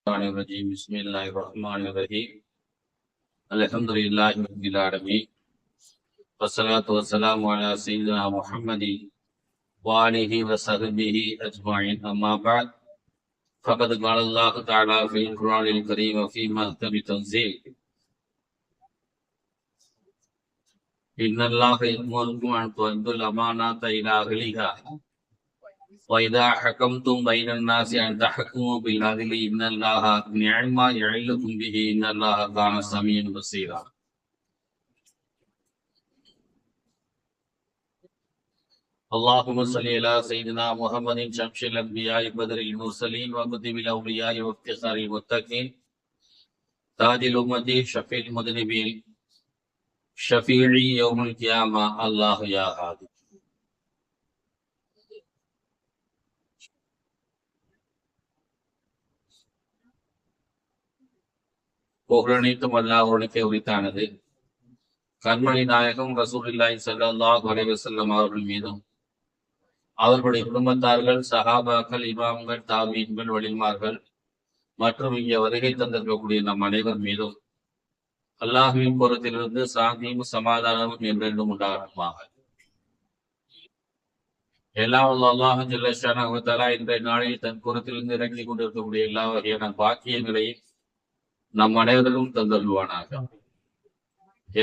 الشيطان الرجيم بسم الله الرحمن الرحيم الحمد لله رب العالمين والصلاة والسلام على سيدنا محمد وآله وصحبه أجمعين أما بعد فقد قال الله تعالى في القرآن الكريم وفي محكم تنزيل إن الله يأمركم أن تؤدوا الأمانات إلى أهلها وإذا حكمتم بين الناس أن تحكموا بالعدل إن الله نعم ما يعظكم به إن الله كان سميعا بصيرا. اللهم صل على سيدنا محمد شمس الأنبياء بدر المرسلين ومذهب الأولياء وافتخار المتقين تاج الأمة شفيع المذنبين شفيعي يوم القيامة الله يا هادي. புகழனைத்தும் அல்லாஹ்வுக்கே உரித்தானது. கண்மணி நாயகம் ரசூலுல்லாஹி ஸல்லல்லாஹு அலைஹி வஸல்லம் அவர்கள் மீதும் அவர்களுடைய குடும்பத்தார்கள் சஹாபாக்கள் இமாம்கள் தாபீன்கள் வலிமார்கள் மற்றும் இங்கே வருகை தந்திருக்கக்கூடிய நம் அனைவர் மீதும் அல்லாஹ்வின் புறத்திலிருந்து சாந்தியும் சமாதானமும் என்றென்றும் உண்டாகுமாக. எல்லாம் அல்லாஹ் ஜல்ல ஷானஹு வ தஆலா இன்றைய நாளில் தன் புறத்திலிருந்து இறங்கி கொண்டிருக்கக்கூடிய எல்லா வகையான பாக்கியங்களையும் நம் அனைவரும் தந்தருவானாக.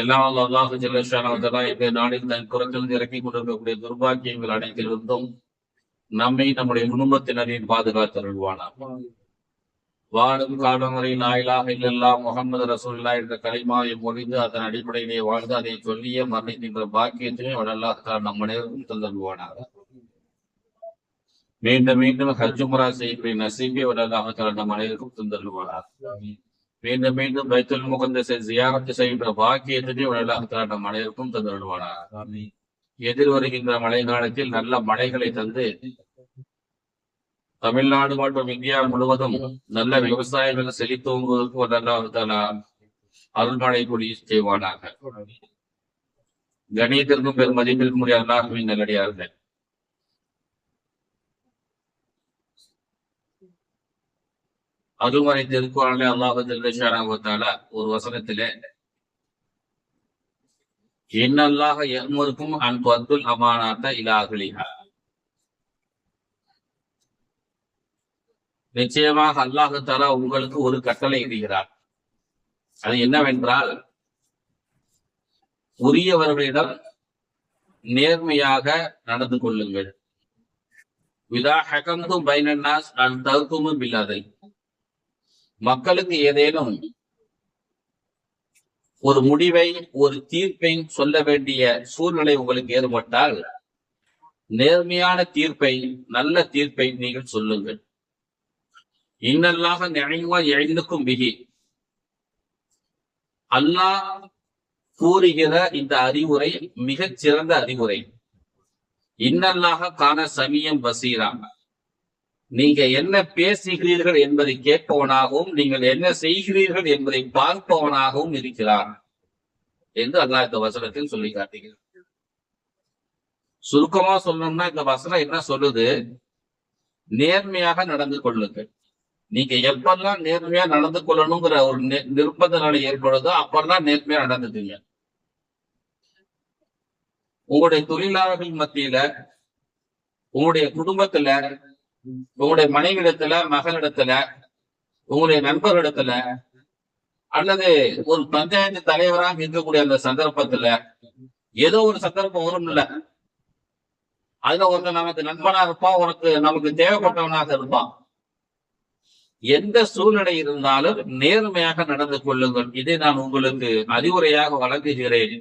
எல்லாம் அல்லாஹ் ஜல்ல ஷானஹு வ தஆலா இன்றைய நாளில் தன் புறத்திலிருந்து இறங்கி கொண்டிருக்கக்கூடிய துர்பாக்கியங்கள் அனைத்திலிருந்தும் நம்மை நம்முடைய குடும்பத்தினரையும் பாதுகாத்தருள்வானாக. வாழும் காலம் வரை லா இலாஹ இல்லல்லாஹ் முஹம்மது ரசூலுல்லாஹ் என்ற கலிமாவை மொழிந்து அதன் அடிப்படையிலே வாழ்ந்து அதை சொல்லிய மரணிக்கின்ற பாக்கியத்தையும் அல்லாஹ் நம் அனைவருக்கும் தந்தருவானாக. மீண்டும் மீண்டும் ஹஜ் உம்ரா செய்யக்கூடிய நசீபை அல்லாஹ் நம் அனைவருக்கும் தந்தருவானாக. மீண்டும் மீண்டும் பைத்துல் முகத்தஸை ஜியாரத் செய்கின்ற பாக்கியத்தையும் அல்லாஹ் நம் அனைவருக்கும் தந்தருவானாக. எதிர் வருகின்ற மழை காலத்தில் நல்ல மழைகளை தந்து தமிழ்நாடு மற்றும் இந்தியா முழுவதும் நல்ல விவசாயிகள் செழித்தோங்குவதற்கு அல்லாஹ் அருள்மழை கூடி செய்வானாக. கணியத்திற்கும் பெரும் மதிப்பிற்கும் உரிய அல்லாஹ்வின் நல்லடியார்கள், அதுவரை திருக்குறானிலே அல்லாஹ் ஜல்ல ஷானஹு வ தஆலா ஒரு வசனத்திலே இன்னல்லாஹ யஅமுருக்கும் அன் துஅத்துல் அமானாத இலா அஹ்லிஹா, நிச்சயமாக அல்லாஹ் தஆலா உங்களுக்கு ஒரு கட்டளை இடுகிறார். அது என்னவென்றால், உரியவர்களிடம் நேர்மையாக நடந்து கொள்ளுங்கள். இதா ஹகம்தும் பைனன் நாஸ் அன் தஹ்குமு பில் அத்ல், மக்களுக்கு ஏதேனும் ஒரு முடிவை ஒரு தீர்ப்பை சொல்ல வேண்டிய சூழ்நிலை உங்களுக்கு ஏற்பட்டால் நேர்மையான தீர்ப்பை நல்ல தீர்ப்பை நீங்கள் சொல்லுங்கள். இன்னல்லாஹ நிஅமா யஇதுக்கும் பிஹி, அல்லாஹ் கூறுகிற இந்த அறிவுரை மிகச் சிறந்த அறிவுரை. இன்னல்லாஹ கான சமியம் பசீரா, நீங்க என்ன பேசுகிறீர்கள் என்பதை கேட்பவனாகவும் நீங்கள் என்ன செய்கிறீர்கள் என்பதை பார்ப்பவனாகவும் இருக்கிறார் என்று அல்லாஹ் இந்த வசனத்தில் சொல்லி காட்டுகிறார். சுருக்கமா சொல்லணும்னா இந்த வசனம் என்ன சொல்லுது? நேர்மையாக நடந்து கொள்ளுங்கள். நீங்க எப்பெல்லாம் நேர்மையா நடந்து கொள்ளணுங்கிற ஒரு நிர்பந்த நிலை ஏற்படுதோ அப்பெல்லாம் நேர்மையா நடந்துட்டீங்க. உங்களுடைய தொழிலாளர்கள் மத்தியில, உங்களுடைய குடும்பத்துல, உங்களுடைய மனைவிடத்துல, மகளிடத்துல, உங்களுடைய நண்பர்களிடத்துல, அல்லது ஒரு பஞ்சாயத்து தலைவராக இருக்கக்கூடிய அந்த சந்தர்ப்பத்துல ஏதோ ஒரு சந்தர்ப்பம் வரும் இல்ல, அதுல ஒருத்தர் நமக்கு நண்பனா இருப்பான், நமக்கு தேவைப்பட்டவனாக இருப்பான். எந்த சூழ்நிலை இருந்தாலும் நேர்மையாக நடந்து கொள்ளுங்கள். இதை நான் உங்களுக்கு அறிவுரையாக வழங்குகிறேன்.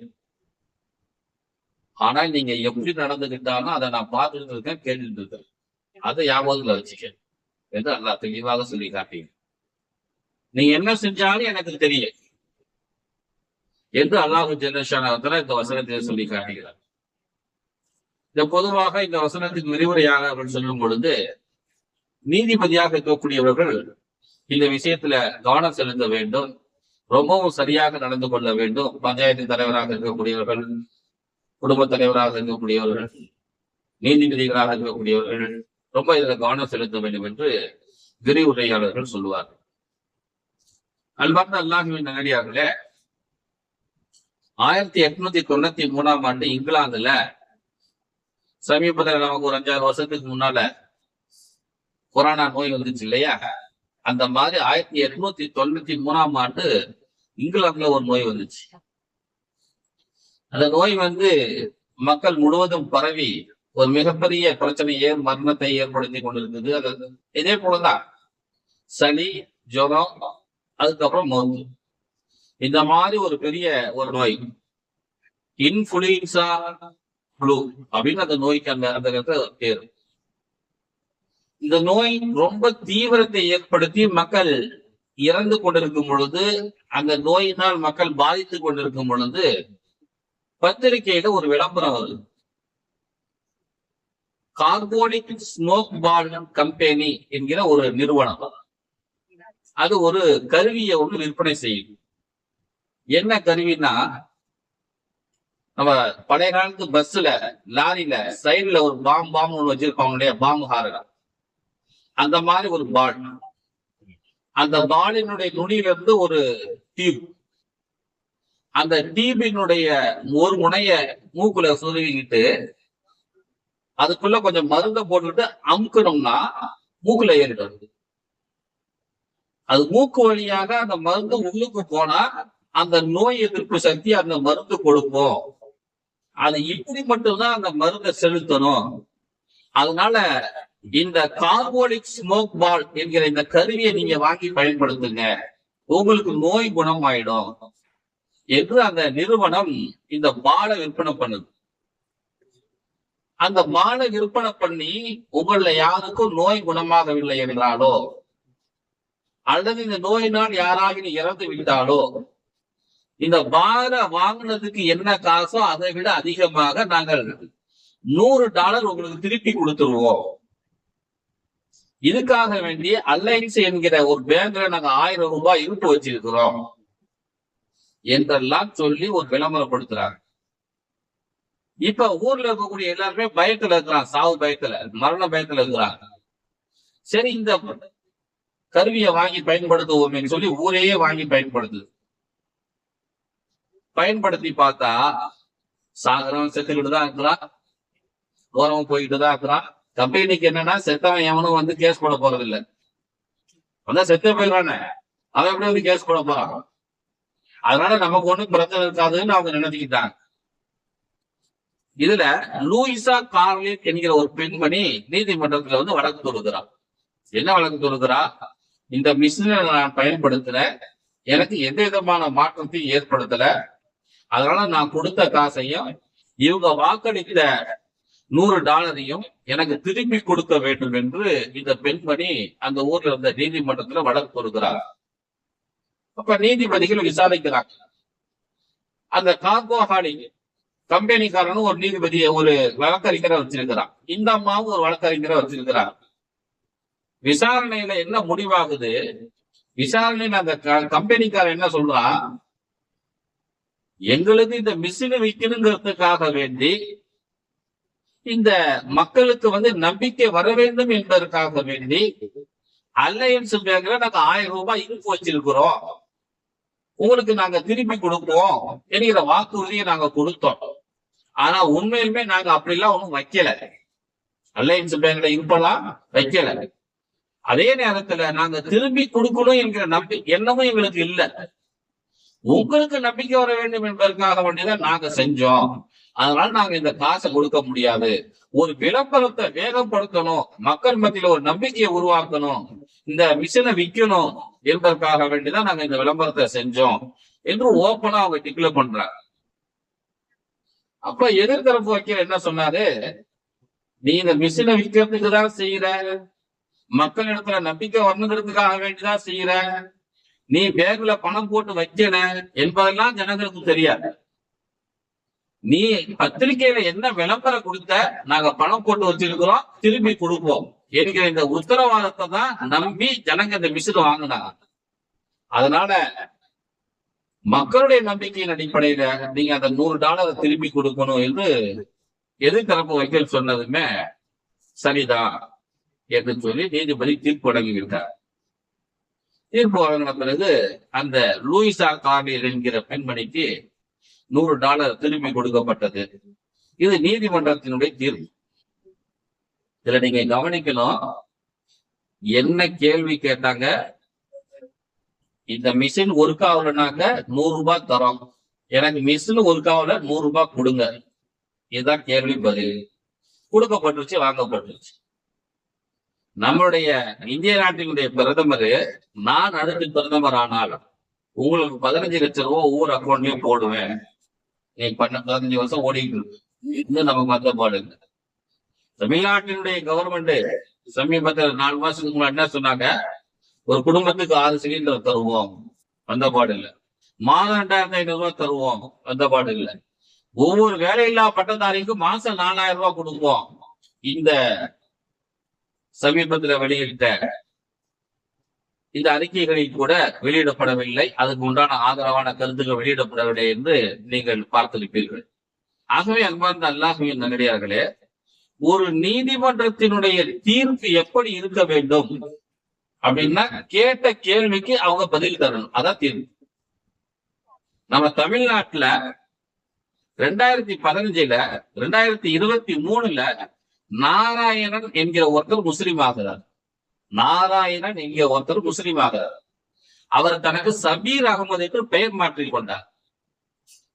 ஆனால் நீங்க எப்படி நடந்துகிட்டாலும் அதை நான் பார்த்துட்டு இருக்கேன், கேட்டுட்டு இருக்கேன். அதை ஞாபகத்துல வச்சுக்க என்று அல்லாஹ் தெளிவாக சொல்லி காட்டீங்க. நீங்க என்ன செஞ்சாலும் எனக்கு தெரியும் என்று அல்லாஹ் ஜல்ல ஷானஹு இந்த வசனத்தை சொல்லி காட்டுகிறார். இந்த பொதுவாக இந்த வசனத்தின் விரிவுரையாக அவர்கள் சொல்லும் பொழுது, நீதிபதியாக இருக்கக்கூடியவர்கள் இந்த விஷயத்துல கவனம் செலுத்த வேண்டும், ரொம்பவும் சரியாக நடந்து கொள்ள வேண்டும். பஞ்சாயத்து தலைவராக இருக்கக்கூடியவர்கள், குடும்ப தலைவராக இருக்கக்கூடியவர்கள், நீதிபதிகளாக இருக்கக்கூடியவர்கள் ரொம்ப இதுல கவனம் செலுத்த வேண்டும் என்று விரிவுரையாளர்கள் சொல்லுவார்கள். அன்பார்ந்த அல்லாஹ்வின் நல்லடியார்களே, 1893 இங்கிலாந்துல சமீபத்தில் நமக்கு ஒரு 5-6 வருஷத்துக்கு முன்னால கொரோனா நோய் வந்துச்சு இல்லையா? அந்த மாதிரி 1893 இங்கிலாந்துல ஒரு நோய் வந்துச்சு. அந்த நோய் மக்கள் முழுவதும் பரவி ஒரு மிகப்பெரிய பிரச்சனையை, மரணத்தை ஏற்படுத்தி கொண்டிருந்தது. அது இதே போலதான் சளி, ஜுரம், அதுக்கப்புறம் மருந்து. இந்த மாதிரி ஒரு பெரிய ஒரு நோய், இன்ஃபுளுன்சா ஃப்ளூ அப்படின்னு அந்த நோய்க்கு அந்த பேரு. இந்த நோய் ரொம்ப தீவிரத்தை ஏற்படுத்தி மக்கள் இறந்து கொண்டிருக்கும் பொழுது, அந்த நோயினால் மக்கள் பாதித்து கொண்டிருக்கும் பொழுது, பத்திரிகையில ஒரு விளம்பரம் வருது. கார்போனிக் ஸ்மோக் பால் கம்பெனி என்கிற ஒரு நிறுவனம், அது ஒரு கருவியை விற்பனை செய்யும். என்ன கருவின்னா, நம்ம பழைய காலத்து பஸ்ல, லாரியில சைடுல ஒரு பாம்பு ஒண்ணு வச்சிருப்பாங்க, பாம்பு ஹாரர். அந்த மாதிரி ஒரு பால். அந்த பாலினுடைய நுனியிலிருந்து ஒரு டியூப், அந்த டியூபினுடைய ஒரு முனைய மூக்குல சொருகிக்கிட்டு அதுக்குள்ள கொஞ்சம் மருந்தை போட்டுட்டு அமுக்கணும்னா மூக்குல ஏறிடும். அது மூக்கு வழியாக அந்த மருந்து உள்ளுக்கு போனா அந்த நோய் எதிர்ப்பு சக்தி அந்த மருந்து கொடுக்கும். அது இப்படி மட்டும்தான் அந்த மருந்தை செலுத்தணும். அதனால இந்த கார்போனிக் ஸ்மோக் பால் என்கிற இந்த கருவியை நீங்க வாங்கி பயன்படுத்துங்க, உங்களுக்கு நோய் குணமாயிடும் என்று அந்த நிறுவனம் இந்த பாலை விற்பனை பண்ணுது. அந்த பாலை விற்பனை பண்ணி உங்கள யாருக்கும் நோய் குணமாகவில்லை என்றாலோ, அல்லது இந்த நோயினால் யாராவது இறந்து விட்டாலோ, இந்த பாலை வாங்கினதுக்கு என்ன காசோ அதை விட அதிகமாக நாங்கள் $100 உங்களுக்கு திருப்பி கொடுத்துருவோம். இதுக்காக வேண்டி அலைன்ஸ் என்கிற ஒரு பேங்க்ல நாங்க $1000 இருப்பு வச்சிருக்கிறோம் என்றெல்லாம் சொல்லி ஒரு விளம்பரப்படுத்துறாங்க. இப்ப ஊர்ல இருக்கக்கூடிய எல்லாருமே பயத்துல இருக்கிறான், சாவு பயத்துல, மரண பயத்துல இருக்கிறாங்க. சரி, இந்த கருவியை வாங்கி பயன்படுத்துவோம் சொல்லி ஊரையே வாங்கி பயன்படுத்துது. பயன்படுத்தி பார்த்தா சாகரம் செத்துக்கிட்டு தான் இருக்கிறான், ஓரமும் போயிட்டு தான் இருக்கிறான். கம்பெனிக்கு என்னன்னா, செத்தவன் எவனும் கேஸ் போட போறது இல்லை. அதான் செத்த போயிடுறானே, அவன் எப்படி கேஸ் போட போறான்? அதனால நமக்கு ஒண்ணும் பிரச்சனை இருக்காதுன்னு அவங்க நினைச்சுக்கிட்டாங்க. இதுல லூயிசா கார்லின் என்கிற ஒரு பெண்மணி நீதிமன்றத்துல வழக்கு தொடுக்கிறார். என்ன வழக்கு தொடுக்கிறா? இந்த மிஷினை நான் பயன்படுத்தல, எனக்கு எந்த விதமான மாற்றத்தையும் ஏற்படுத்தல, அதனால நான் கொடுத்த காசையும் இவங்க வாக்களித்த $100 எனக்கு திருப்பி கொடுக்க வேண்டும் என்று இந்த பெண்மணி அந்த ஊர்ல இருந்த நீதிமன்றத்துல வழக்கு தொடுக்கிறார். அப்ப நீதிபதிகள் விசாரிக்கிறாங்க. அந்த கார்போஹாலி கம்பெனிக்காரனும் ஒரு நீதிபதியை, ஒரு வழக்கறிஞரை வச்சிருக்கிறான். இந்த அம்மாவும் ஒரு வழக்கறிஞரை வச்சிருக்கிறார். விசாரணையில என்ன முடிவாகுது? விசாரணையில அந்த கம்பெனிக்காரன் என்ன சொல்றான், எங்களுக்கு இந்த மிஷினை விற்கணுங்கிறதுக்காக வேண்டி, இந்த மக்களுக்கு நம்பிக்கை வர வேண்டும் என்பதற்காக வேண்டி அலையன்ஸ் பேங்க்ல நாங்க $1000 இருப்பு வச்சிருக்கிறோம், உங்களுக்கு நாங்க திருப்பி கொடுப்போம் என்கிற வாக்குறுதியை நாங்க கொடுத்தோம். ஆனா உண்மையிலுமே நாங்க அப்படிலாம் ஒண்ணும் வைக்கல, அலையன்ஸ் பேங்க்ல இருப்பெல்லாம் வைக்கல. அதே நேரத்துல நாங்க திரும்பி கொடுக்கணும் என்கிற நம்பிக்கை எண்ணமும் எங்களுக்கு இல்லை. உங்களுக்கு நம்பிக்கை வர வேண்டும் என்பதற்காக வேண்டிதான் நாங்க செஞ்சோம். அதனால நாங்க இந்த காசை கொடுக்க முடியாது. ஒரு விளம்பரத்தை வேகப்படுத்தணும், மக்கள் மத்தியில ஒரு நம்பிக்கையை உருவாக்கணும், இந்த மிஷினை விற்கணும் என்பதற்காக வேண்டிதான் நாங்க இந்த விளம்பரத்தை செஞ்சோம் என்று ஓப்பனா அவங்க டிக்ளேர் பண்றாங்க. அப்ப எதிர்த்தரப்பு வைக்கிற என்ன சொன்னாரு, நீ இந்த மிஷினை விற்கிறதுக்கு தான் செய்யற, மக்கள் இடத்துல நம்பிக்கை வரணுங்கிறதுக்காக வேண்டிதான் செய்யற, நீ பேங்க்ல பணம் போட்டு வைக்கல என்பதெல்லாம் ஜனங்களுக்கு தெரியாது. நீ பத்திரிகையில என்ன விளம்பரம் கொடுத்த, நாங்க பணம் போட்டு வச்சிருக்கிறோம், திரும்பி கொடுப்போம் என்கிற இந்த உத்தரவாதத்தை தான் நம்பி ஜனங்க இந்த மிஷின் வாங்கினாங்க. அதனால மக்களுடைய நம்பிக்கையின் அடிப்படையில நீங்க அந்த $100 திருப்பி கொடுக்கணும் என்று எதிர்த்தரப்பு வக்கீல் சொன்னதுமே சரிதான் என்று சொல்லி நீதிபதி தீர்ப்பு வழங்கியிருக்கார். தீர்ப்பு வழங்கின பிறகு அந்த லூயிசா கார்னியர் என்கிற பெண்மணிக்கு $100 திருப்பி கொடுக்கப்பட்டது. இது நீதிமன்றத்தினுடைய தீர்ப்பு. இதுல நீங்க கவனிக்கணும், என்ன கேள்வி கேட்டாங்க? இந்த மிஷின் ஒர்க் ஆகலனாக்க $100 தரோம், எனக்கு மிஷின் ஒர்க் ஆகல $100 கொடுங்க. இதுதான் கேள்வி பதில். கொடுக்கப்பட்டுருச்சு, வாங்கப்பட்டுருச்சு. நம்மளுடைய இந்திய நாட்டினுடைய பிரதமர், நான் அடுத்து பிரதமர் ஆனால் உங்களுக்கு 15 லட்சம் ரூபாய் ஒவ்வொரு அக்கௌண்ட்லயும் போடுவேன், நீ 15 வருஷம் ஓடிட்டு இருக்கு, இன்னும் நமக்கு வந்த பாடுங்க. தமிழ்நாட்டினுடைய கவர்மெண்ட் சமீபத்தில் 4 மாசத்துக்கு முன்னாடி என்ன சொன்னாங்க? ஒரு குடும்பத்துக்கு 6 சிலிண்டர் தருவோம், வந்த பாடு இல்லை. மாதம் 2500 ரூபாய் தருவோம், வந்த பாடு இல்லை. ஒவ்வொரு வேலையில்லா பட்டதாரிக்கும் மாசம் 4000 ரூபாய் கொடுப்போம். இந்த சமீபத்தில் வெளியிட்ட இந்த அறிக்கைகளில் கூட வெளியிடப்படவில்லை. அதுக்கு உண்டான ஆதரவான கருத்துக்கள் வெளியிடப்படவில்லை என்று நீங்கள் பார்த்திருப்பீர்கள். ஆகவே அன்பார்ந்த அல்லாஹ்வின் நல்லடியார்களே, ஒரு நீதிமன்றத்தினுடைய தீர்ப்பு எப்படி இருக்க வேண்டும் அப்படின்னா, கேட்ட கேள்விக்கு அவங்க பதில் தரணும். அதான் தீர்ப்பு. நம்ம தமிழ்நாட்டுல 2015 2023 நாராயணன் என்கிற ஒருத்தர் முஸ்லீம் ஆகிறார். நாராயணன் என்கிற ஒருத்தர் முஸ்லீம் ஆகிறார். அவர் தனக்கு சபீர் அகமது என்று பெயர் மாற்றிக்கொண்டார்.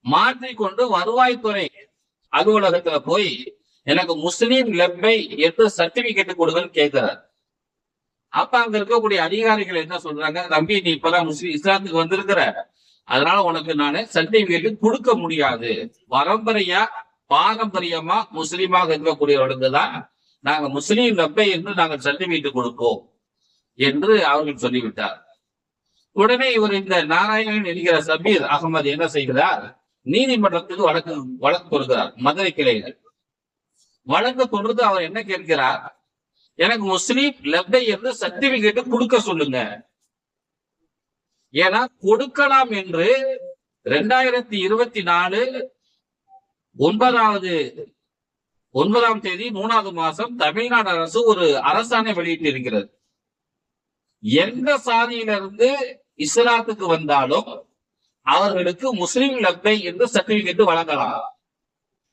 மாற்றிக்கொண்டு வருவாய்த்துறை அலுவலகத்துல போய் எனக்கு முஸ்லீம் லெப்பை என்று சர்டிபிகேட் கொடுங்கன்னு கேட்கிறார். அப்ப அங்க இருக்கக்கூடிய அதிகாரிகள் என்ன சொல்றாங்க? தம்பி, நீ இப்பதான் முஸ்லீம் இஸ்லாத்துக்கு வந்திருக்கிற, அதனால உனக்கு நானு சர்டிபிகேட் கொடுக்க முடியாது. பாரம்பரியமா முஸ்லீமாக இருக்கக்கூடியவர்களுக்கு தான் நாங்க முஸ்லீம் லெப்பை என்று நாங்கள் சர்டிபிகேட் கொடுப்போம் என்று அவர்கள் சொல்லிவிட்டார். உடனே இவர் இந்த நாராயணன் என்கிற சபீர் அகமது என்ன செய்கிறார்? நீதிமன்றத்துக்கு வழக்கு கொடுக்கிறார். மதுரை கிளையில் வழக்கு தொடர்ந்து அவர் என்ன கேட்கிறார்? எனக்கு முஸ்லீம் லெப்பை என்று சர்டிபிகேட் கொடுக்க சொல்லுங்க. ஏன்னா கொடுக்கலாம் என்று 2024 9ஆம் தேதி 3வது மாசம் தமிழ்நாடு அரசு ஒரு அரசாணை வெளியிட்டு இருக்கிறது. எந்த சாதியிலிருந்து இஸ்லாத்துக்கு வந்தாலும் அவர்களுக்கு முஸ்லிம் லெப்பை என்று சர்டிபிகேட் வழங்கலாம்.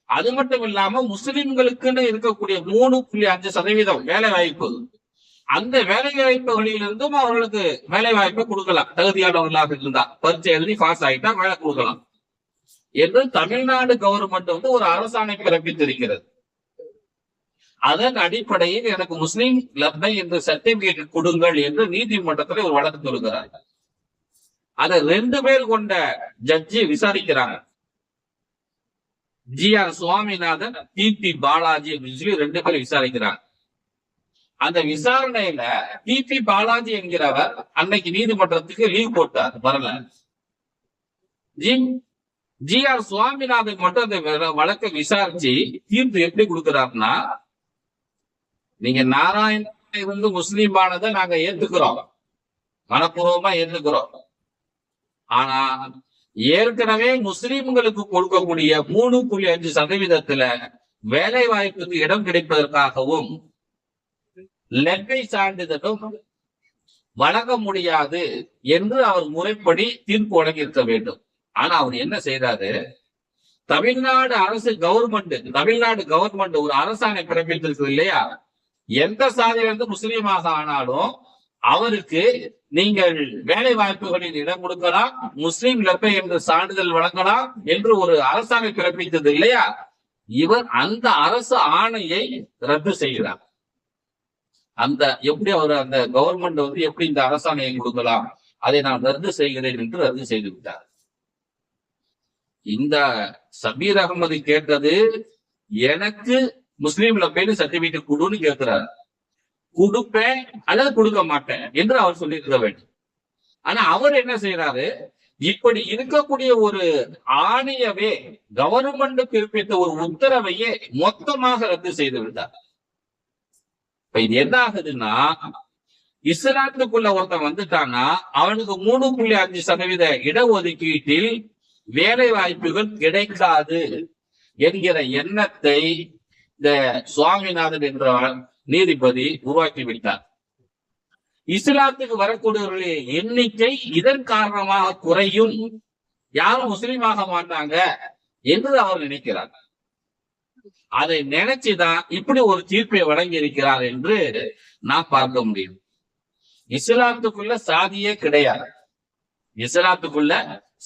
அது மட்டும் இல்லாம முஸ்லிம்களுக்குன்னு இருக்கக்கூடிய 3.5% வேலை வாய்ப்பு, அந்த வேலை வாய்ப்புகளிலிருந்தும் அவர்களுக்கு வேலை வாய்ப்பை கொடுக்கலாம். தகுதியானவர்களாக இருந்தா, பரீட்சை எழுதி பாஸ் ஆகிட்டா வேலை கொடுக்கலாம் என்று தமிழ்நாடு கவர்மெண்ட் ஒரு அரசாணை பிறப்பித்திருக்கிறது. அதன் அடிப்படையில் எனக்கு முஸ்லிம் லெப்பை என்று சர்டிபிகேட் கொடுங்கள் என்று நீதிமன்றத்தில் ஒரு வழக்கு தொடுக்கிறார். அதை 2 பேர் கொண்ட ஜட்ஜி விசாரிக்கிறாங்க. GR சுவாமிநாதன், PP பாலாஜி அப்படின்னு சொல்லி 2 பேர் விசாரிக்கிறாங்க. அந்த விசாரணையில PP பாலாஜி என்கிறவர் அன்னைக்கு நீதிமன்றத்துக்கு லீவ் போட்டார், வரல. GR சுவாமிநாதன் மட்டும் அந்த வழக்கை விசாரிச்சு தீர்ப்பு எப்படி கொடுக்கிறார்னா, நீங்க நாராயணனை வந்து முஸ்லீமானதை நாங்க ஏத்துக்கிறோம், மனப்பூர்வமா ஏத்துக்கிறோம். ஆனா ஏற்கனவே முஸ்லிம்களுக்கு கொடுக்கக்கூடிய 3.5% வேலை வாய்ப்புக்கு இடம் கிடைப்பதற்காகவும் லெப்பை சான்றிதழும் வழங்க முடியாது என்று அவர் முறைப்படி தீர்ப்பு வழங்கியிருக்க வேண்டும். ஆனா அவர் என்ன செய்யறாரு? தமிழ்நாடு கவர்மெண்ட் ஒரு அரசாணை பிறப்பித்திருக்கு இல்லையா? எந்த சாதியிலிருந்து முஸ்லீமாக ஆனாலும் அவருக்கு நீங்கள் வேலை வாய்ப்புகளில் இடம் கொடுக்கலாம், முஸ்லீம் லெப்பை என்று சான்றிதழ் வழங்கலாம் என்று ஒரு அரசாணை பிறப்பித்தது இல்லையா? இவர் அந்த அரசு ஆணையை ரத்து செய்கிறார். எப்படி அவர் அந்த கவர்மெண்ட் வந்து எப்படி இந்த அரசாணையை கொடுக்கலாம், அதை நான் ரத்து செய்கிறேன் என்று ரத்து செய்து விட்டார். இந்த சபீர் அகமது கேட்டது, எனக்கு முஸ்லீம் லெப்பைன்னு சர்டிபிகேட் கொடுன்னு கேட்கிறார். கொடுப்பேன் அல்லது கொடுக்க மாட்டேன் என்று அவர் சொல்லியிருக்க வேண்டும். ஆனா அவர் என்ன செய்யறாரு? இப்படி இருக்கக்கூடிய ஒரு ஆணையவே, கவர்மெண்ட் பிறப்பித்த ஒரு உத்தரவையே மொத்தமாக ரத்து செய்து விட்டார். இப்ப இது என்ன ஆகுதுன்னா, இஸ்லாத்துக்குள்ள ஒருத்தன் வந்துட்டான்னா அவனுக்கு 3.5% இடஒதுக்கீட்டில் வேலை வாய்ப்புகள் கிடைக்காது என்கிற எண்ணத்தை இந்த சுவாமிநாதன் என்ற நீதிபதி உருவாக்கி விட்டார். இஸ்லாத்துக்கு வரக்கூடியவர்களுடைய எண்ணிக்கை இதன் காரணமாக குறையும், யாரும் முஸ்லீமாக மாட்டாங்க என்று அவர் நினைக்கிறார். அதை நினைச்சுதான் இப்படி ஒரு தீர்ப்பை வழங்கி இருக்கிறார் என்று நான் பார்க்க முடியும். இஸ்லாத்துக்குள்ள சாதியே கிடையாது, இஸ்லாத்துக்குள்ள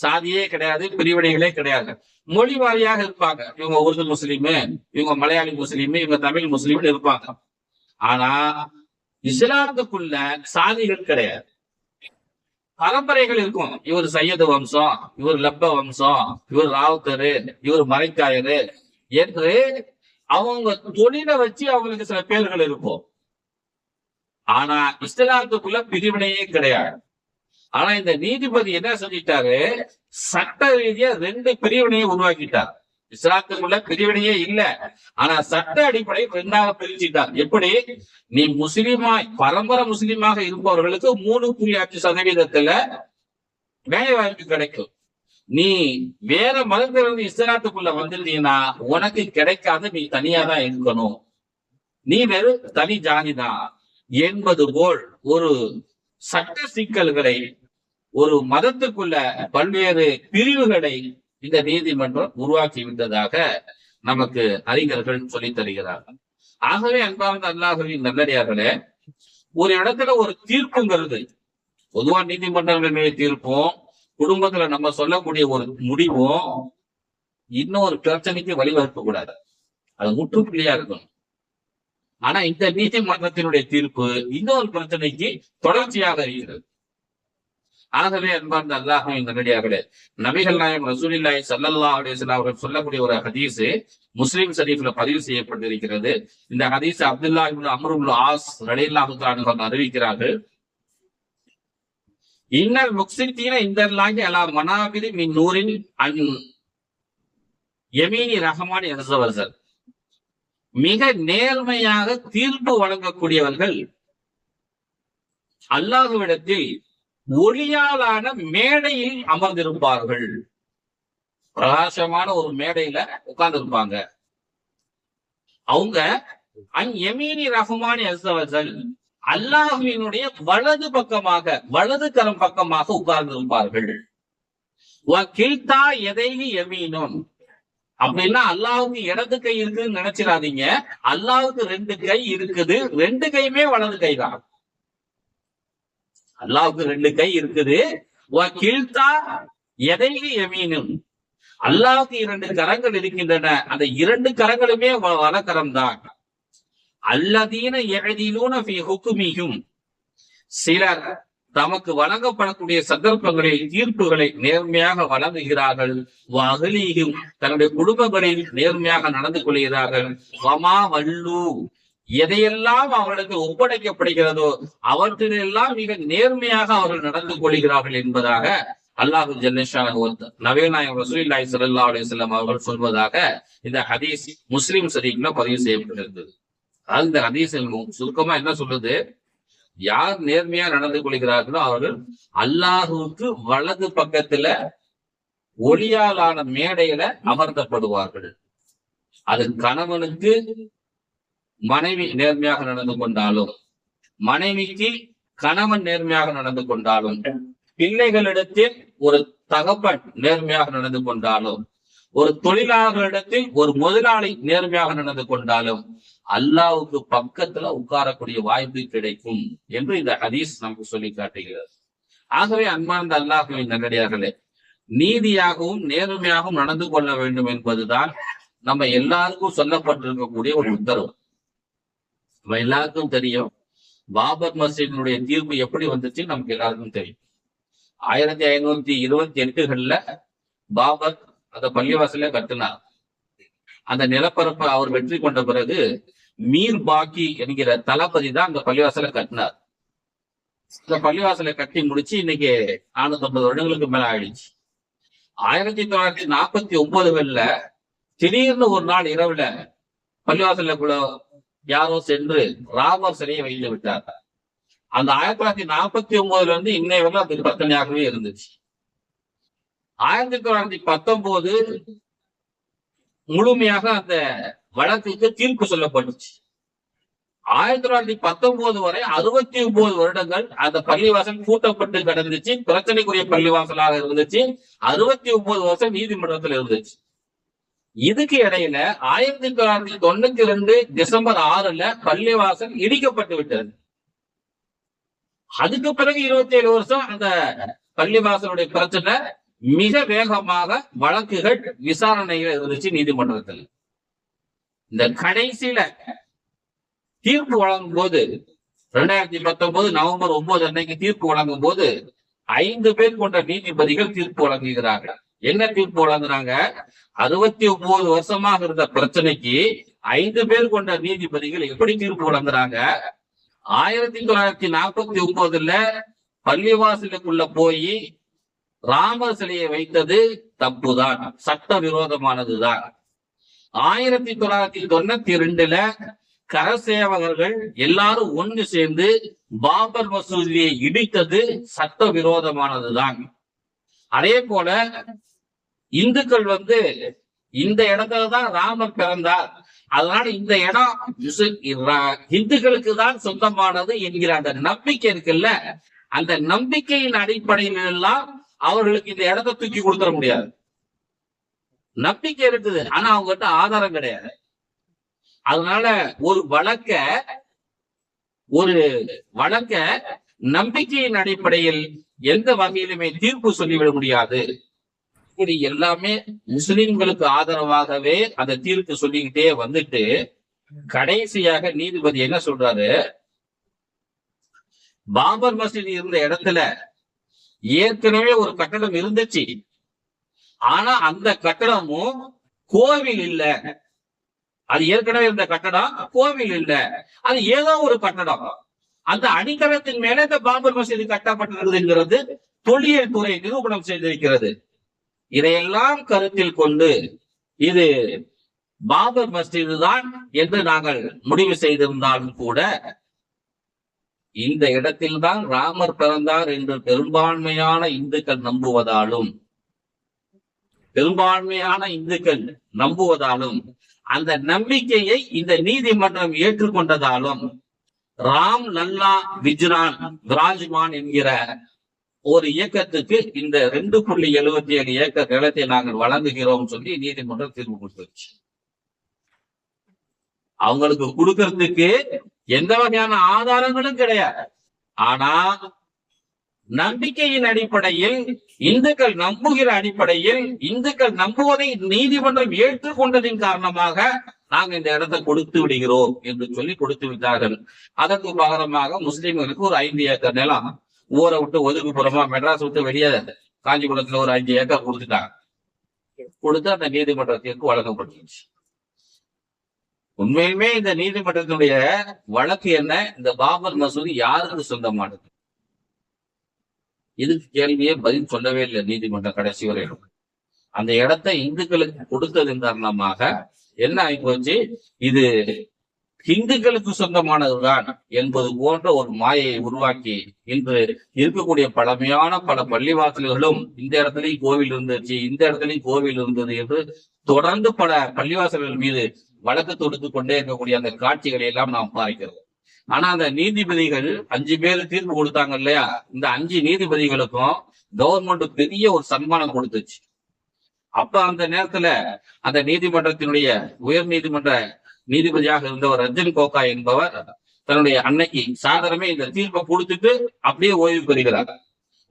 சாதியே கிடையாது, பிரிவினைகளே கிடையாது. மொழி வாரியாக இருப்பாங்க, இவங்க உருது முஸ்லீமு, இவங்க மலையாளி முஸ்லீமு, இவங்க தமிழ் முஸ்லீம்னு இருப்பாங்க. ஆனா இஸ்லாத்துக்குள்ள சாதிகள் கிடையாது, பரம்பரைகள் இருக்கும். இவர் சையது வம்சம், இவர் லப்ப வம்சம், இவர் ராவுத்தரு, இவர் மரைக்காயரு என்று அவங்க தொழிலை வச்சு அவங்களுக்கு சில பேர்கள் இருக்கும். ஆனா இஸ்லாத்துக்குள்ள பிரிவினையே கிடையாது. ஆனா இந்த நீதிபதி என்ன செஞ்சிட்டாரு, சட்ட ரீதியா 2 பிரிவினையை உருவாக்கிட்டார். இஸ்லாத்துக்குள்ள பிரிவினையே இல்ல, ஆனா சட்ட அடிப்படை 2ஆக பிரிச்சுட்டார். எப்படி, நீ முஸ்லீமாய் பரம்பரை முஸ்லீமாக இருப்பவர்களுக்கு 3.5% வேலை வாய்ப்பு கிடைக்கும். நீ வேற மதத்திலிருந்து இஸ்லாத்துக்குள்ள வந்துட்டீங்கன்னா உனக்கு கிடைக்காது, நீ தனியா தான் இருக்கணும், நீ வெறும் தனி ஜாதிதான் என்பது போல் ஒரு சட்ட சிக்கல்களை, ஒரு மதத்துக்குள்ள பல்வேறு பிரிவுகளை இந்த நீதிமன்றம் உருவாக்கி விட்டதாக நமக்கு அறிஞர்கள் சொல்லித் தருகிறார்கள். ஆகவே அன்பார்ந்த அல்லாஹ்வின் நல்லடியார்களே, ஒரு இடத்துல ஒரு தீர்ப்புங்கிறது, பொதுவா நீதிமன்றங்களுடைய தீர்ப்பும் குடும்பத்துல நம்ம சொல்லக்கூடிய ஒரு முடிவும் இன்னொரு பிரச்சனைக்கு வழிவகுக்க கூடாது, அது முற்றுப்புள்ளியா இருக்கணும். ஆனா இந்த நீதிமன்றத்தினுடைய தீர்ப்பு இன்னொரு பிரச்சனைக்கு தொடர்ச்சியாக இருக்கிறது. ஆகவே அன்பார்ந்த அல்லாஹ்வின் நல்லடியார்களே, நபிகள் நாயகம் ரசூலுல்லாஹி ஸல்லல்லாஹு அலைஹி வஸல்லம் அவர்கள் சொல்லக்கூடிய ஒரு ஹதீஸ் முஸ்லிம் ஷரீஃப்ல பதிவு செய்யப்பட்டிருக்கிறது. இந்த ஹதீஸ் அப்துல்லா இப்னு அம்ர் இப்னு ஆஸ் ரலியல்லாஹு தஆலா அவர்கள் அறிவிக்கிறார்கள். இன்னல் முக்ஸிதீன இந்தல்லாஹி அலா மனாபிரி மின் நூரின் அன் யமீனி ரஹ்மான் யஸவஸல், மிக நேர்மையாக தீர்ப்பு வழங்கக்கூடியவர்கள் அல்லாஹ்விடத்தில் ஒளியாலான மேடையில் அமர்ந்திருப்பார்கள். பிரகாசமான ஒரு மேடையில உட்கார்ந்து இருப்பாங்க. அவங்க அன் யமீனி ரஹ்மான் யஸவஸல், அல்லாஹ்வினுடைய வலது பக்கமாக, வலது கரம் பக்கமாக உட்கார்ந்து இருப்பார்கள். கில்தா எதைஹி யமீனுன், அப்படின்னா அல்லாஹ்வுக்கு இடது கை இருக்குன்னு நினைச்சிடாதீங்க, அல்லாஹ்வுக்கு 2 கை இருக்குது, 2 கையுமே வலது கை தான். அல்லாஹ்வுக்கு 2 கை இருக்குது. கில்தா எதைஹி யமீனுன், அல்லாஹ்வுக்கு 2 கரங்கள் இருக்கின்றன, அந்த 2 கரங்களுமே வலக்கரம் தான். அல்லதீன யஅதிலூன ஃபீ ஹுக்மிஹிம், சிலர் தமக்கு வழங்கப்படக்கூடிய சந்தர்ப்பங்களில் தீர்ப்புகளை நேர்மையாக வழங்குகிறார்கள். வஅஹ்லீஹிம், தன்னுடைய குடும்பங்களில் நேர்மையாக நடந்து கொள்கிறார்கள். வமா வல்லு, எதையெல்லாம் அவர்களுக்கு ஒப்படைக்கப்படுகிறதோ அவற்றிலெல்லாம் மிக நேர்மையாக அவர்கள் நடந்து கொள்கிறார்கள் என்பதாக அல்லாஹு ஜல்லஷானஹு நபிகள் நாயகம் ரசூலுல்லாஹி ஸல்லல்லாஹு அலைஹி வஸல்லம் அவர்கள் சொல்வதாக இந்த ஹதீஸ் முஸ்லிம் ஷரீஃப்ல பதிவு செய்யப்பட்டிருக்கிறது. அந்த ஹதீஸில் சுருக்கமா என்ன சொல்லுது, யார் நேர்மையா நடந்து கொள்கிறார்களோ அவர்கள் அல்லாஹுவுக்கு வலது பக்கத்துல ஒளியாலான மேடையில அமர்த்தப்படுவார்கள். அது கணவனுக்கு மனைவி நேர்மையாக நடந்து கொண்டாலும், மனைவிக்கு கணவன் நேர்மையாக நடந்து கொண்டாலும், பிள்ளைகளிடத்தில் ஒரு தகப்பன் நேர்மையாக நடந்து கொண்டாலும், ஒரு தொழிலாளர்களிடத்தில் ஒரு முதலாளி நேர்மையாக நடந்து கொண்டாலும் அல்லாஹ்வுக்கு பக்கத்துல உட்காரக்கூடிய வாய்ப்பு கிடைக்கும் என்று இந்த ஹதீஸ் நமக்கு சொல்லி காட்டுகிறது. ஆகவே அன்பார்ந்த அல்லாஹ்வின் நல்லடியார்களே, நீதியாகவும் நேர்மையாகவும் நடந்து கொள்ள வேண்டும் என்பதுதான் நம்ம எல்லாருக்கும் சொல்லப்பட்டிருக்கக்கூடிய ஒரு உத்தரவு. நம்ம எல்லாருக்கும் தெரியும், பாபர் மஸ்ஜிதினுடைய தீர்ப்பு எப்படி வந்துச்சு நமக்கு எல்லாருக்கும் தெரியும். 1528 பாபர் அந்த பள்ளிவாசல கட்டினார். அந்த நிலப்பரப்பை அவர் வெற்றி கொண்ட பிறகு மீர் பாக்கி என்கிற தளபதி தான் அந்த பள்ளிவாசலை கட்டினார். இந்த பள்ளிவாசலை கட்டி முடிச்சு இன்னைக்கு 450 வருடங்களுக்கு மேல ஆயிடுச்சு. 1949 திடீர்னு ஒரு நாள் இரவுல பள்ளிவாசலுக்குள்ள யாரோ சென்று ராமர் சிலையை வைத்து விட்டார். அந்த 1949 இன்னைய வரை அது பிரச்சனையாகவே இருந்துச்சு. 1919 முழுமையாக அந்த வழக்குக்கு தீர்ப்பு சொல்லப்பட்டுச்சு. 1919 வரை 69 வருடங்கள் அந்த பள்ளிவாசல் பூட்டப்பட்டு கிடந்துச்சு. பிரச்சனைக்குரிய பள்ளிவாசலாக இருந்துச்சு. 69 வருஷம் நீதிமன்றத்தில் இருந்துச்சு. இதுக்கு இடையில 1992 டிசம்பர் 6ல பள்ளிவாசல் இடிக்கப்பட்டு விட்டது. அதுக்கு பிறகு 27 வருஷம் அந்த பள்ளிவாசலுடைய பிரச்சனை மிக வேகமாக வழக்குகள் விசாரணையில இருந்துச்சு நீதிமன்றத்தில். இந்த கடைசியில தீர்ப்பு வழங்கும் போது 2019 நவம்பர் 9 அன்னைக்கு தீர்ப்பு வழங்கும் போது 5 பேர் கொண்ட நீதிபதிகள் தீர்ப்பு வழங்குகிறார்கள். என்ன தீர்ப்பு வழங்குறாங்க? 69 வருஷமாக இருந்த பிரச்சனைக்கு 5 பேர் கொண்ட நீதிபதிகள் எப்படி தீர்ப்பு வழங்குறாங்க? 1949ல பள்ளிவாசலுக்குள்ள போய் ராமர் சிலையை வைத்தது தப்புதான், சட்டவிரோதமானதுதான். 1992ல கரசேவகர்கள் எல்லாரும் ஒன்று சேர்ந்து பாபர் மசூதியை இடித்தது சட்டவிரோதமானதுதான். அதே போல இந்துக்கள் இந்த இடத்துலதான் ராமர் பிறந்தார், அதனால இந்த இடம் இந்துக்களுக்கு தான் சொந்தமானது என்கிற அந்த நம்பிக்கை இருக்குல்ல, அந்த நம்பிக்கையின் அடிப்படையில் எல்லாம் அவர்களுக்கு இந்த இடத்தை தூக்கி கொடுத்துட முடியாது. நம்பிக்கை இருக்குது, ஆனா அவங்ககிட்ட ஆதாரம் கிடையாது. அதனால ஒரு வழக்க நம்பிக்கையின் அடிப்படையில் எந்த வகையிலுமே தீர்ப்பு சொல்லிவிட முடியாது. இப்படி எல்லாமே முஸ்லிம்களுக்கு ஆதரவாகவே அந்த தீர்ப்பு சொல்லிக்கிட்டே வந்துட்டு கடைசியாக நீதிபதி என்ன சொல்றாரு? பாபர் மசூதி இருந்த இடத்துல ஏற்கனவே ஒரு கட்டடம் இருந்துச்சு, ஆனா அந்த கட்டடமும் கோவில் இல்ல. அது ஏற்கனவே இருந்த கட்டடம் கோவில் இல்ல, அது ஏதோ ஒரு கட்டடம். அந்த அடித்தளத்தின் மேல இந்த பாபர் மசூதி கட்டப்பட்டிருக்கிறது தொல்லியல் துறை நிரூபணம் செய்திருக்கிறது. இதையெல்லாம் கருத்தில் கொண்டு இது பாபர் மஸ்ஜித் தான் என்று நாங்கள் முடிவு செய்திருந்தாலும் கூட இந்த இடத்தில்தான் ராமர் பிறந்தார் என்று பெரும்பான்மையான இந்துக்கள் நம்புவதாலும் அந்த நம்பிக்கையை இந்த நீதிமன்றம் ஏற்றுக்கொண்டதாலும் ராம் லல்லா விராஜ்மான் என்கிற ஒரு இயக்கத்துக்கு இந்த 2.77 ஏக்கர் நிலத்தை நாங்கள் வழங்குகிறோம் சொல்லி நீதிமன்றம் தீர்ப்பு கொடுத்துருச்சு. அவங்களுக்கு கொடுக்கறதுக்கு எந்த வகையான ஆதாரங்களும் கிடையாது. ஆனா நம்பிக்கையின் அடிப்படையில், இந்துக்கள் நம்புகிற அடிப்படையில், இந்துக்கள் நம்புவதை நீதிமன்றம் ஏற்றுக்கொண்டதின் காரணமாக நாங்க இந்த இடத்தை கொடுத்து விடுகிறோம் என்று சொல்லி கொடுத்து விட்டார்கள். அதற்கு பகரமாக முஸ்லிம்களுக்கு ஒரு 5 ஏக்கர் நிலம் ஊரை விட்டு ஒதுக்குப்புறமா மெட்ராஸ் விட்டு வெளியே காஞ்சிபுரத்துல ஒரு 5 ஏக்கர் கொடுத்துட்டாங்க. கொடுத்து அந்த நீதிமன்றத்திற்கு வழங்கப்பட்டுச்சு. உண்மையுமே இந்த நீதிமன்றத்தினுடைய வழக்கு என்ன? இந்த பாபர் மசூதி யாருக்கு சொந்தமானது? இதுக்கு கேள்வியே பதில் சொல்லவே இல்லை நீதிமன்றம் கடைசி வரையிலும். அந்த இடத்தை இந்துக்களுக்கு கொடுத்ததன் காரணமாக என்ன ஆகி போச்சு? இது இந்துக்களுக்கு சொந்தமானதுதான் என்பது போன்ற ஒரு மாயை உருவாக்கி இன்று இருக்கக்கூடிய பழமையான பல பள்ளிவாசல்களும் இந்த இடத்துலயும் கோவில் இருந்துச்சு, இந்த இடத்துலயும் கோவில் இருந்தது என்று தொடர்ந்து பல பள்ளிவாசல்கள் மீது வழக்கு தொடுத்து கொண்டே இருக்கக்கூடிய அந்த காட்சிகளை எல்லாம் நாம் பார்க்கிறோம். ஆனா அந்த நீதிபதிகள் 5 பேர் தீர்ப்பு கொடுத்தாங்க இல்லையா, இந்த 5 நீதிபதிகளுக்கும் கவர்மெண்ட் பெரிய ஒரு சன்மானம் கொடுத்துச்சு. அப்ப அந்த நேரத்துல அந்த நீதிமன்றத்தினுடைய உயர் நீதிமன்ற நீதிபதியாக இருந்தவர் ரஞ்சன் கோகா என்பவர் தன்னுடைய அன்னைக்கு சாதாரணமே இந்த தீர்ப்பை கொடுத்துட்டு அப்படியே ஓய்வு பெறுகிறார்.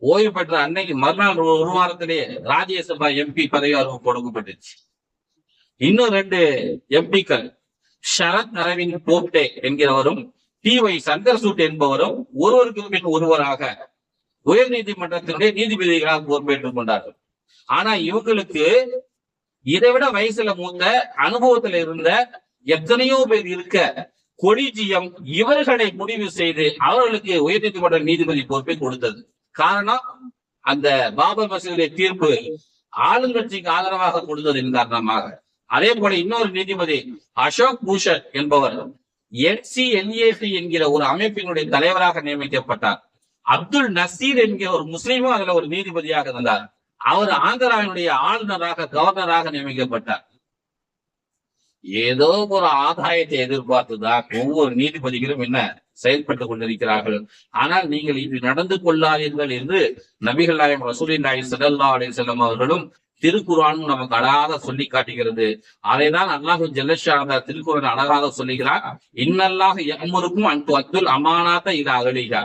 ஓய்வு பெற்ற அன்னைக்கு மறுநாள் ஒரு வாரத்திலேயே ராஜ்யசபா எம்பி பதவி அறிவிப்பு கொடுக்கப்பட்டுச்சு. இன்னும் 2 எம்பிக்கள் ஷரத் அரவிந்த் போப்டே என்கிறவரும் டி.ஒய். சந்திரசூட் என்பவரும் ஒருவருக்கு பின் ஒருவராக உயர் நீதிமன்றத்தினுடைய நீதிபதிகளாக பொறுப்பேற்றுக் கொண்டார்கள். ஆனா இவங்களுக்கு இதைவிட வயசுல மூத்த அனுபவத்துல இருந்த எத்தனையோ பேர் இருக்க கொலிஜியம் இவர்களை முடிவு செய்து அவர்களுக்கு உயர் நீதிமன்ற நீதிபதி பொறுப்பை கொடுத்தது. காரணம், அந்த பாபர் மசூதியுடைய தீர்ப்பு ஆளுங்கட்சிக்கு ஆதரவாக கொடுத்ததின் காரணமாக. அதே போல இன்னொரு நீதிபதி அசோக் பூஷன் என்பவர் NCLAT என்கிற ஒரு அமைப்பினுடைய தலைவராக நியமிக்கப்பட்டார். அப்துல் நசீர் என்கிற ஒரு முஸ்லீமும் அதுல ஒரு நீதிபதியாக இருந்தார். அவர் ஆந்திராவினுடைய ஆளுநராக கவர்னராக நியமிக்கப்பட்டார். ஏதோ ஒரு ஆதாயத்தை எதிர்பார்த்துதான் ஒவ்வொரு நீதிபதிகளும் என்ன செயல்பட்டுக் கொண்டிருக்கிறார்கள். ஆனால் நீங்கள் இது நடந்து கொள்ளாதீர்கள் என்று நபிகள் நாயகம் ரசூலுல்லாஹி ஸல்லல்லாஹு அலைஹி வஸல்லம் அவர்களும் திருக்குர்ஆனும் நமக்கு அழகாக சொல்லி காட்டுகிறது. அதைதான் அல்லாஹ் ஜல்லஷானஹு திருக்குர்ஆன் அழகாக சொல்லுகிறார். இன்னல்லாஹ் யஅமுருக்கும் அன் துஅத்துல் அமானாத இலா அஹ்லிஹா.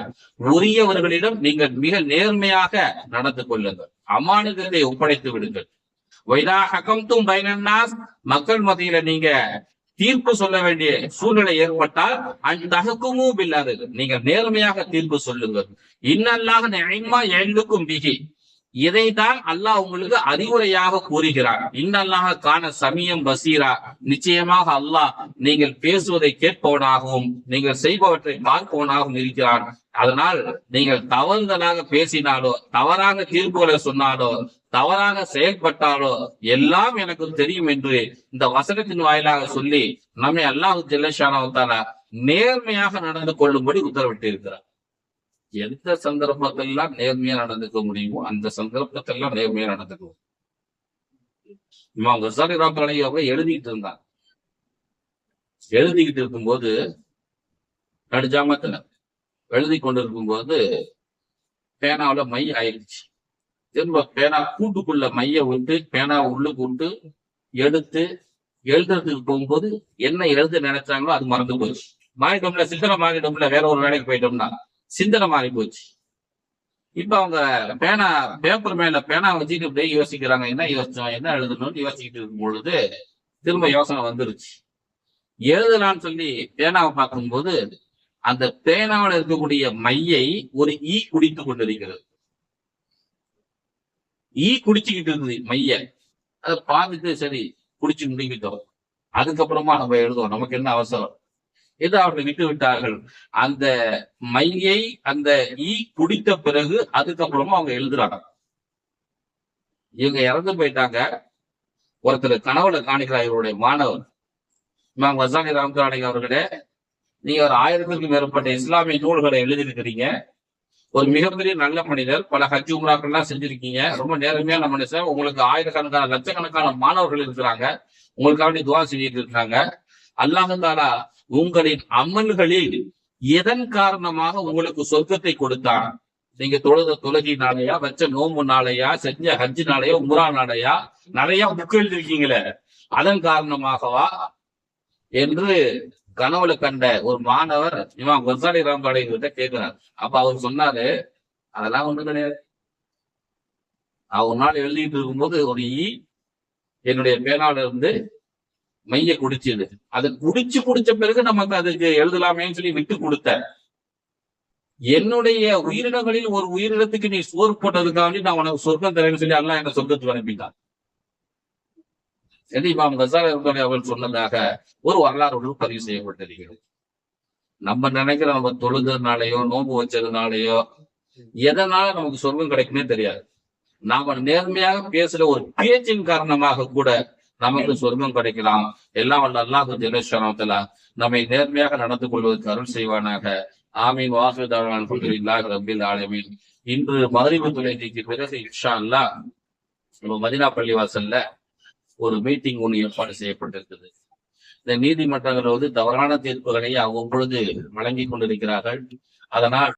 உரியவர்களிடம் நீங்கள் மிக நேர்மையாக நடந்து கொள்ளுங்கள், அமானிதத்தை ஒப்படைத்து விடுங்கள். வைதா ஹகம்தும் பைனன் நாஸ், மக்கள் மத்தியில நீங்க தீர்ப்பு சொல்ல வேண்டிய சூழ்நிலை ஏற்பட்டால் அந்தஹக்குமு பில்லாஹ், நீங்க நேர்மையாக தீர்ப்பு சொல்லுங்கள். இன்னல்லாஹ் நிஅமா யஅலுக்கும் பிஹி, இதைதான் அல்லாஹ் உங்களுக்கு அறிவுரையாக கூறுகிறார். இன்னல்லாஹ் கான சமியம் பசீரா, நிச்சயமாக அல்லாஹ் நீங்கள் பேசுவதை கேட்பவனாகவும் நீங்கள் செய்பவற்றை பார்ப்பவனாகவும் இருக்கிறான். அதனால் நீங்கள் தவறுதலாக பேசினாலோ, தவறாக தீர்ப்புகளை சொன்னாலோ, தவறாக செயல்பட்டாலோ எல்லாம் எனக்கு தெரியும் என்று இந்த வசனத்தின் வாயிலாக சொல்லி நம்மை அல்லாஹ் ஜல்லஷானஹு தஆலா நேர்மையாக நடந்து கொள்ளும்படி உத்தரவிட்டு இருக்கிறார். எந்த சந்தர்ப்பத்தெல்லாம் நேர்மையா நடந்துக்க முடியுமோ அந்த சந்தர்ப்பத்தெல்லாம் நேர்மையா நடந்துக்குவோம். இமாம் கஸாலி ரஹ்மத்துல்லாஹி அவங்க எழுதிக்கிட்டு இருந்தாங்க. எழுதிக்கிட்டு இருக்கும்போது நடுஜாமத்துல எழுதி கொண்டிருக்கும் போது பேனாவுல மை ஆயிடுச்சு. திரும்ப பேனா கூட்டுக்குள்ள மைய விட்டு பேனா உள்ளுக்கு விட்டு எடுத்து எழுதுறதுக்கு போகும்போது என்ன எழுத நினைச்சாங்களோ அது மறந்து போச்சு. மாறிட்டோம்ல, சிந்தனை மாறிட்டோம்ல, வேற ஒரு வேலைக்கு போயிட்டோம்னா சிந்தனை மாறி போச்சு. இப்ப அவங்க பேனா பேப்பர் மேல பேனா வச்சுட்டு அப்படியே யோசிக்கிறாங்க, என்ன யோசிச்சோம், என்ன எழுதணும்னு யோசிச்சுட்டு இருக்கும் பொழுது திரும்ப யோசனை வந்துருச்சு. எழுதலான்னு சொல்லி பேனாவை பார்க்கும்போது அந்த பேனாவில் இருக்கக்கூடிய மையை ஒரு ஈ குடித்து கொண்டிருக்கிறது. ஈ குடிச்சுக்கிட்டு இருக்குது மைய. அதை பார்த்துட்டு சரி குடிச்சு முடிக்கிட்டோம், அதுக்கப்புறமா நம்ம எழுதுவோம், நமக்கு என்ன அவசரம் என்று அவர்கள் விட்டு விட்டார்கள். அந்த மையை அந்த ஈ குடித்த பிறகு அதுக்கப்புறமா அவங்க எழுதுறாங்க. இவங்க இறந்து போயிட்டாங்க. ஒருத்தர் கனவுல காணிக்கிறார் இவருடைய மாணவர் இமாம் கஸாலி ரஹ்மத்துல்லாஹி அலைஹி அவர்களே, நீங்க ஒரு 1000க்கும் மேற்பட்ட இஸ்லாமிய நூல்களை எழுதியிருக்கிறீங்க, ஒரு மிகப்பெரிய நல்ல மனிதர், பல ஹஜ் உம்ராக்கள் எல்லாம் செஞ்சிருக்கீங்க, ரொம்ப நேர்மையான மனுஷன், உங்களுக்கு ஆயிரக்கணக்கான லட்சக்கணக்கான மாணவர்கள் இருக்கிறாங்க, உங்களுக்காக துவா செஞ்சுட்டு இருக்காங்க. அல்லாஹ் தஆலா உங்களின் அமல்களில் எதன் காரணமாக உங்களுக்கு சொர்க்கத்தை கொடுத்தான்? நீங்க தொழுத தொழுகையினாலயா, வச்ச நோம்புனாலயா, செஞ்ச ஹஜ் நாளையா, உம்ரா நாளையா, நிறைய புக் எழுதிருக்கீங்களே அதன் காரணமாகவா என்று கனவுல கண்ட ஒரு மாணவர் இமாம் கஸாலி ரஹ்மத்துல்லாஹி அலைஹி கிட்ட கேட்கிறார். அப்ப அவர் சொன்னாரு, அதெல்லாம் ஒண்ணும் கிடையாது. ஒரு நாள் எழுதிட்டு இருக்கும்போது ஒரு ஈ என்னுடைய பேனால இருந்து மைய குடிச்சது. அதை குடிச்ச பிறகு நமக்கு அதுக்கு எழுதலாமேன்னு சொல்லி விட்டு கொடுத்த என்னுடைய உயிரினங்களில் ஒரு உயிரினத்துக்கு நீ சோறு போட்டதுக்காக நான் உனக்கு சொர்க்கம் தரேன்னு சொல்லி அல்லாஹ் என்ன சொர்க்கத்துக்கு அனுப்பிட்டான். இமாம் கஸாலி ரஹ்மத்துல்லாஹி அவர்கள் சொன்னதாக ஒரு வரலாறு பதிவு செய்யப்பட்டிருக்கிறது. நம்ம நினைக்கிற நம்ம தொழுதுனாலேயோ நோன்பு வச்சதுனாலயோ எதனால நமக்கு சொர்க்கம் கிடைக்குமே தெரியாது. நாம நேர்மையாக பேசுற ஒரு பேச்சின் காரணமாக கூட நமக்கு சொர்க்கம் கிடைக்கலாம். எல்லாம் வல்ல அல்லாஹ் ஜல்லஷானஹு வ தஆலா நம்மை நேர்மையாக நடந்து கொள்வதற்கு அருள் செய்வானாக. ஆமீன். வாஹிரு தஅவானா அல்ஹம்துலில்லாஹி ரப்பில் ஆலமீன். இன்று மக்ரிப் தொழுகைக்கு பிறகு இன்ஷா அல்லாஹ் நம்ம மதீனா பள்ளிவாசல்ல ஒரு மீட்டிங் ஒன்று ஏற்பாடு செய்யப்பட்டிருக்குது. இந்த நீதிமன்றங்கள் தவறான தீர்ப்புகளை அவ்வப்பொழுது வழங்கி கொண்டிருக்கிறார்கள். அதனால்